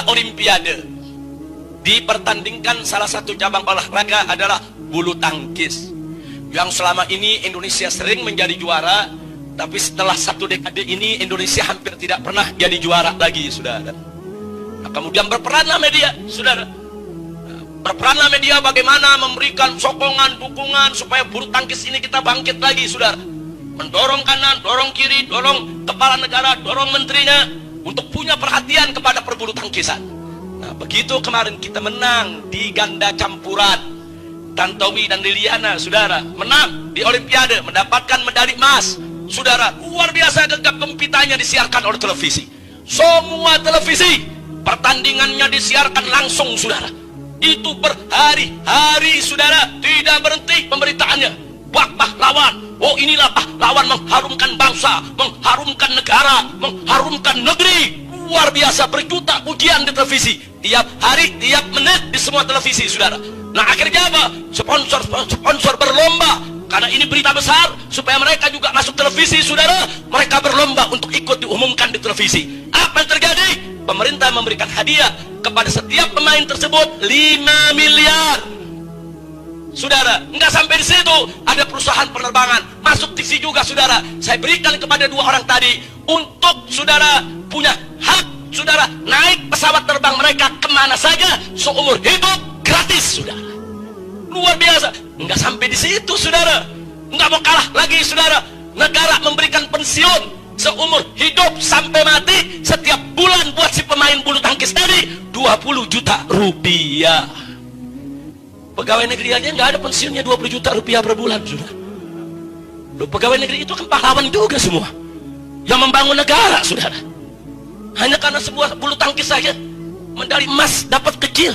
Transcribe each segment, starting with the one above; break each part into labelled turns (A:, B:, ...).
A: Olimpiade dipertandingkan salah satu cabang olahraga adalah bulu tangkis, yang selama ini Indonesia sering menjadi juara, tapi setelah satu dekade ini Indonesia hampir tidak pernah jadi juara lagi, saudara. Nah, kemudian berperanlah media, saudara. Berperanlah media bagaimana memberikan sokongan, dukungan supaya bulu tangkis ini kita bangkit lagi, saudara. Mendorong kanan, dorong kiri, dorong kepala negara, dorong menterinya untuk punya perhatian kepada perbulu tangkisan. Nah, begitu kemarin kita menang di ganda campuran, Tantowi dan Liliana, saudara, menang di Olimpiade, mendapatkan medali emas, saudara. Luar biasa gegap gempitanya disiarkan oleh televisi. Semua televisi, pertandingannya disiarkan langsung, saudara. Itu berhari-hari, saudara, tidak berhenti pemberitaannya. Bak pahlawan, oh inilah pahlawan mengharumkan bangsa, mengharumkan negara, mengharumkan negeri. Luar biasa, berjuta pujian di televisi, tiap hari, tiap menit di semua televisi, saudara. Nah, akhirnya apa? Sponsor berlomba, karena ini berita besar, supaya mereka juga masuk televisi, saudara. Mereka berlomba untuk ikut diumumkan di televisi. Apa yang terjadi? Pemerintah memberikan hadiah kepada setiap pemain tersebut 5 miliar. Saudara, nggak sampai di situ, ada perusahaan penerbangan masuk TV juga, saudara. Saya berikan kepada 2 orang tadi untuk saudara punya hak, saudara, naik pesawat terbang mereka kemana saja seumur hidup gratis, saudara. Luar biasa. Nggak sampai di situ, saudara. Nggak mau kalah lagi, saudara. Negara memberikan pensiun seumur hidup sampai mati setiap bulan buat si pemain bulu tangkis tadi 20 juta rupiah. Pegawai negeri aja nggak ada pensiunnya 20 juta rupiah per bulan, sudah. Loh, pegawai negeri itu kan pahlawan juga semua, yang membangun negara, saudara. Hanya karena sebuah bulu tangkis saja medali emas dapat kecil.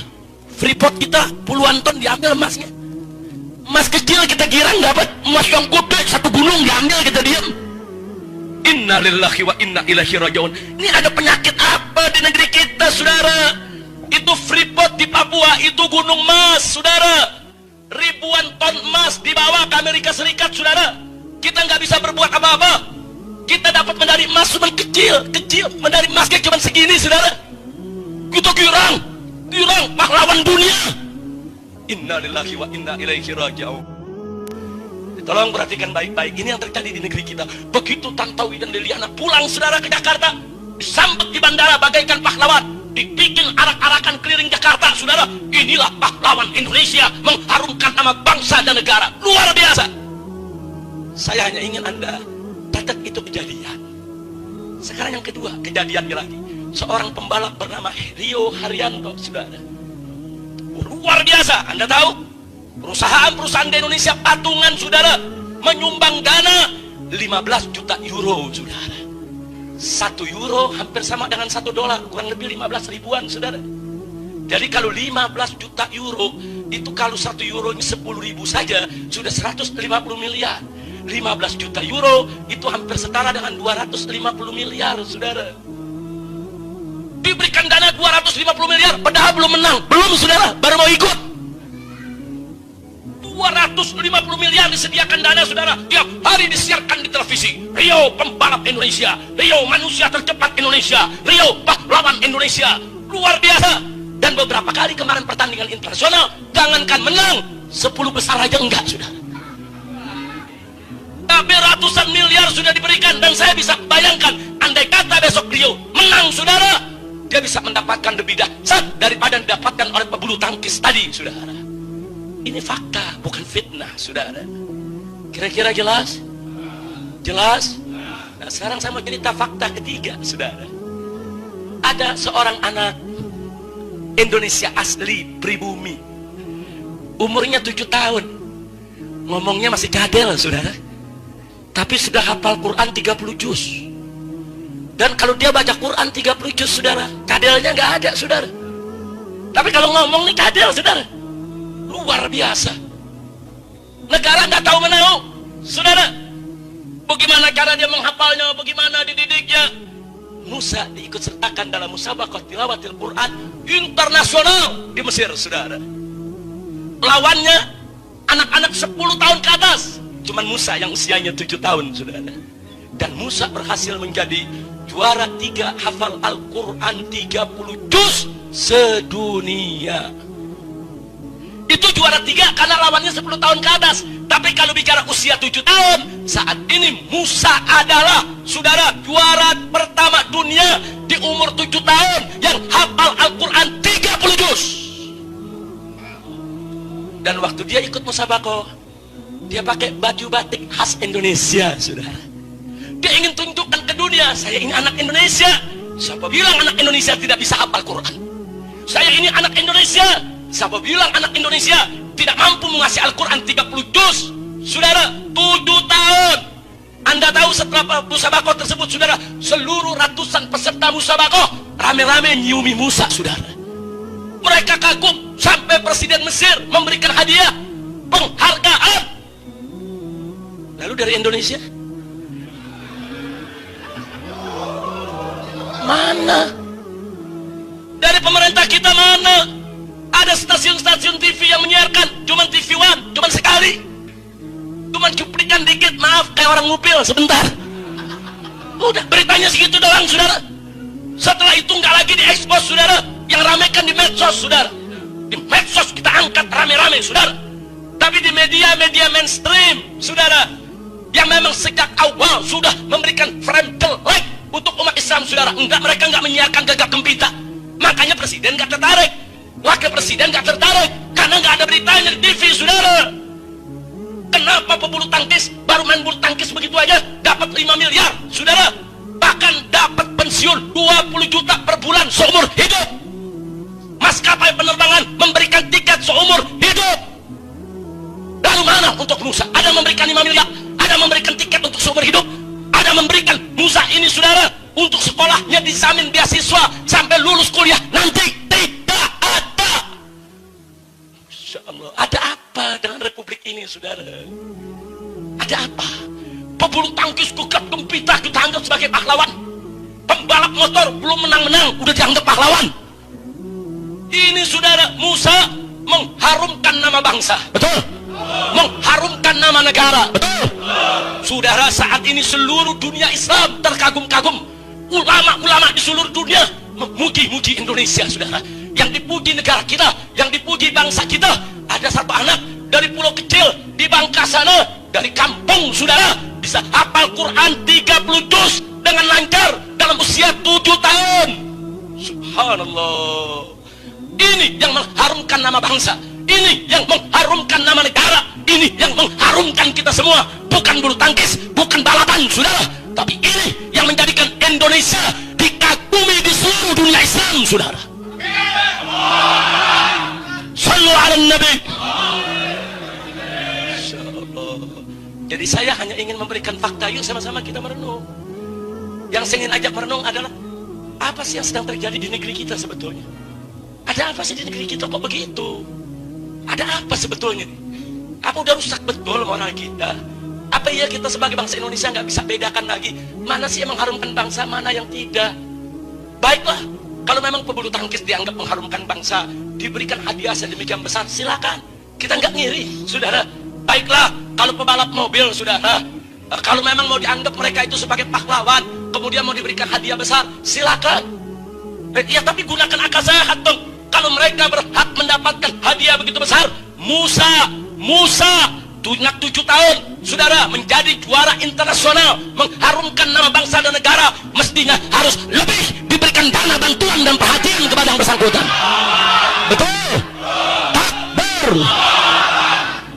A: Freeport kita puluhan ton diambil emasnya. Emas kecil kita girang dapat emas yang gede, satu gunung diambil, kita diam. Inna lillahi wa inna ilaihi rajiun. Ini ada penyakit apa di negeri kita, saudara? Itu Freeport di Papua, itu gunung emas, saudara. Ribuan ton emas dibawa ke Amerika Serikat, saudara. Kita nggak bisa berbuat apa-apa. Kita dapat medali emas cuma kecil, medali emasnya cuma segini, saudara. Kita girang pahlawan dunia. Inna lillahi wa inna ilaihi rajiun. Tolong perhatikan baik-baik, ini yang terjadi di negeri kita. Begitu Tantowi dan Liliana pulang, saudara, ke Jakarta, disambut di bandara bagaikan pahlawan, dibikin arak-arakan keliling Jakarta, saudara. Inilah pahlawan Indonesia, mengharumkan nama bangsa dan negara. Luar biasa. Saya hanya ingin Anda catat itu kejadian. Sekarang yang kedua, kejadiannya lagi. Seorang pembalap bernama Rio Haryanto, saudara. Luar biasa. Anda tahu, perusahaan-perusahaan di Indonesia patungan, saudara, menyumbang dana 15 juta euro, saudara. 1 euro hampir sama dengan 1 dolar, kurang lebih 15 ribuan, saudara. Jadi kalau 15 juta euro, itu kalau 1 euro ini 10 ribu saja, sudah 150 miliar. 15 juta euro, itu hampir setara dengan 250 miliar, saudara. Diberikan dana 250 miliar, padahal belum menang, belum, saudara, baru mau ikut. 250 miliar disediakan dana, saudara. Tiap hari disiarkan di televisi. Rio pembalap Indonesia, Rio manusia tercepat Indonesia, Rio pahlawan Indonesia. Luar biasa. Dan beberapa kali kemarin pertandingan internasional, jangankan menang, 10 besar aja enggak, saudara. Tapi ratusan miliar sudah diberikan. Dan saya bisa bayangkan, andai kata besok Rio menang, saudara, dia bisa mendapatkan lebih dahsyat daripada didapatkan oleh pebulu tangkis tadi, saudara. Ini fakta, bukan fitnah, saudara. Kira-kira jelas? Jelas? Nah, sekarang saya mau cerita fakta ketiga, saudara. Ada seorang anak Indonesia asli, pribumi. Umurnya 7 tahun. Ngomongnya masih cadel, saudara. Tapi sudah hafal Quran 30 juz. Dan kalau dia baca Quran 30 juz, saudara, cadelnya nggak ada, saudara. Tapi kalau ngomong nih cadel, saudara. Luar biasa. Negara nggak tahu menau, saudara. Bagaimana cara dia menghafalnya, bagaimana dididiknya. Musa diikut sertakan dalam musabaqah tilawatil Quran internasional di Mesir, saudara. Lawannya anak-anak 10 tahun ke atas. Cuman Musa yang usianya 7 tahun, saudara. Dan Musa berhasil menjadi juara 3 hafal Al-Quran 30 juz sedunia. Itu juara 3 karena lawannya 10 tahun ke atas. Tapi kalau bicara usia 7 tahun, saat ini Musa adalah, saudara, juara pertama dunia di umur 7 tahun yang hafal Al-Quran 30 juz. Dan waktu dia ikut musabaqah, dia pakai baju batik khas Indonesia, saudara. Dia ingin tunjukkan ke dunia, saya ini anak Indonesia. Siapa bilang anak Indonesia tidak bisa hafal Quran? Saya ini anak Indonesia. Siapa bilang anak Indonesia tidak mampu mengasih Al-Quran 30 juz? Saudara, 7 tahun. Anda tahu setelah musabaqah tersebut, saudara, seluruh ratusan peserta musabaqah rame-rame nyiumi Musa, saudara. Mereka kagum sampai Presiden Mesir memberikan hadiah penghargaan. Lalu dari Indonesia mana? Dari pemerintah kita mana? Ada stasiun-stasiun TV yang menyiarkan, cuman TV One, cuman sekali, cuman cuplikan dikit, maaf, kayak orang ngupil sebentar. Udah beritanya segitu doang, saudara. Setelah itu nggak lagi diekspos, saudara. Yang ramekan di medsos, saudara. Di medsos kita angkat rame-rame, saudara. Tapi di media-media mainstream, saudara, yang memang sejak awal sudah memberikan frame jelek untuk umat Islam, saudara, mereka nggak menyiarkan Gagak Gempita. Makanya presiden nggak tertarik, wakil presiden nggak tertarik, karena nggak ada beritanya di TV, saudara. Kenapa pebulu tangkis baru main bulu tangkis begitu aja dapat 5 miliar, saudara? Bahkan dapat pensiun 20 juta per bulan seumur hidup. Maskapai penerbangan memberikan tiket seumur hidup. Lalu mana untuk Musa? Ada memberikan 5 miliar, ada memberikan tiket untuk seumur hidup, ada memberikan Musa ini, saudara, untuk sekolahnya dijamin beasiswa sampai lulus kuliah nanti. Tidak ada. Masya Allah. Ada apa dengan republik ini, saudara? Ada apa? Pebulu tangkis Gagak Gempita kita anggap sebagai pahlawan. Pembalap motor belum menang-menang udah dianggap pahlawan. Ini, saudara, Musa mengharumkan nama bangsa. Betul. Mengharumkan nama negara. Betul. Saudara, saat ini seluruh dunia Islam terkagum-kagum. Ulama-ulama di seluruh dunia memuji-muji Indonesia, saudara. Yang dipuji negara kita, yang dipuji bangsa kita. Ada satu anak dari pulau kecil di Bangka sana, dari kampung, saudara, bisa hafal Quran 30 juz dengan lancar dalam usia 7 tahun. Subhanallah. Ini yang mengharumkan nama bangsa, ini yang mengharumkan nama negara, ini yang mengharumkan kita semua. Bukan bulu tangkis, bukan balapan, saudara, tapi ini yang menjadikan Indonesia dikagumi di seluruh dunia Islam, saudara. Sallu ala Nabi. Jadi saya hanya ingin memberikan fakta. Yuk sama-sama kita merenung. Yang saya ingin ajak merenung adalah apa sih yang sedang terjadi di negeri kita sebetulnya? Ada apa sih di negeri kita kok begitu? Ada apa sebetulnya? Apa udah rusak betul moral kita? Apa iya kita sebagai bangsa Indonesia nggak bisa bedakan lagi mana sih yang mengharumkan bangsa, mana yang tidak? Baiklah, kalau memang pebulu tangkis dianggap mengharumkan bangsa, diberikan hadiah sedemikian besar, silakan. Kita nggak ngiri, saudara. Baiklah, kalau pebalap mobil, saudara, kalau memang mau dianggap mereka itu sebagai pahlawan, kemudian mau diberikan hadiah besar, silakan. Ya, tapi gunakan akal sehat dong. Kalau mereka berhak mendapatkan hadiah begitu besar, Musa, 7 tahun, saudara, menjadi juara internasional, mengharumkan nama bangsa dan negara, mestinya harus lebih diberikan dana bantuan dan perhatian kepada yang bersangkutan. Betul. Takbir.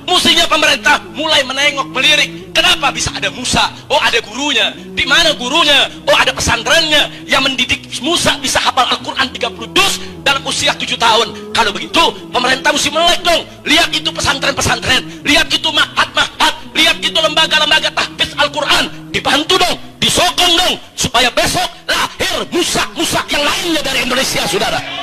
A: Mestinya pemerintah mulai menengok, melirik. Kenapa bisa ada Musa? Oh, ada gurunya. Di mana gurunya? Oh, ada pesantrennya yang mendidik Musa bisa hafal Al-Quran 30 juz dalam usia 7 tahun. Kalau begitu, pemerintah mesti melek dong. Lihat itu pesantren-pesantren, lihat itu ma'had-ma'had, lihat itu lembaga-lembaga tahfiz Al-Quran. Dibantu dong, disokong dong, supaya besok lahir Musa yang lainnya dari Indonesia, saudara.